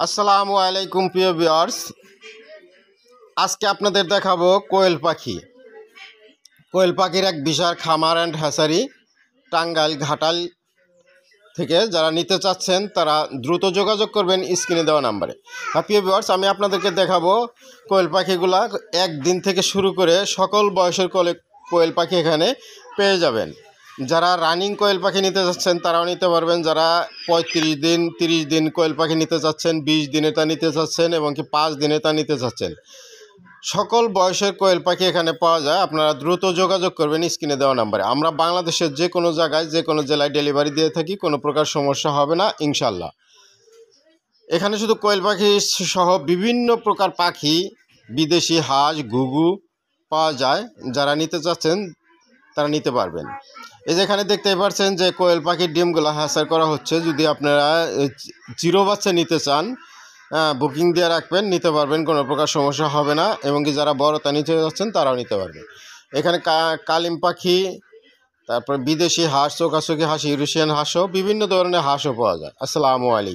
আসসালামু আলাইকুম প্রিয় ভিউয়ার্স, আজকে আপনাদের দেখাবো কোয়েল পাখি। কোয়েল পাখির এক বিশাল খামার অ্যান্ড হ্যাচারি টাঙ্গাইল ঘাটাল থেকে। যারা নিতে চাচ্ছেন তারা দ্রুত যোগাযোগ করবেন স্ক্রিনে দেওয়া নাম্বারে। প্রিয় ভিউয়ার্স, আমি আপনাদেরকে দেখাবো কোয়েল পাখিগুলা একদিন থেকে শুরু করে সকল বয়সের কোয়েল পাখি এখানে পেয়ে যাবেন। যারা রানিং কোয়েল পাখি নিতে চাচ্ছেন তারাও নিতে পারবেন। যারা 35 দিন 30 দিন কোয়েল পাখি নিতে চাচ্ছেন, 20 দিনে তা নিতে চাচ্ছেন এবং কি 5 দিনে তা নিতে চাচ্ছেন, সকল বয়সের কোয়েল পাখি এখানে পাওয়া যায়। আপনারা দ্রুত যোগাযোগ করবেন স্ক্রিনে দেওয়া নাম্বারে। আমরা বাংলাদেশের যে কোনো জায়গায় যে কোনো জেলায় ডেলিভারি দিয়ে থাকি, কোনো প্রকার সমস্যা হবে না ইনশাল্লাহ। এখানে শুধু কোয়েল পাখি সহ বিভিন্ন প্রকার পাখি, বিদেশি হাঁস, ঘুঘু পাওয়া যায়। যারা নিতে চাচ্ছেন তারা নিতে পারবেন। এই যেখানে দেখতে পাচ্ছেন যে কোয়েল পাখির ডিমগুলো হ্যাচার করা হচ্ছে। যদি আপনারা জিরো বাচ্চা নিতে চান, বুকিং দিয়ে রাখবেন, নিতে পারবেন, কোনো প্রকার সমস্যা হবে না। এবং কি যারা বড়টা নিতে যাচ্ছেন তারাও নিতে পারবেন। এখানে কালিম পাখি, তারপর বিদেশি হাঁস, চোখাচোখি হাঁস, ইউরেশিয়ান হাঁসও, বিভিন্ন ধরনের হাঁসও পাওয়া যায়। আসসালামু আলাইকুম।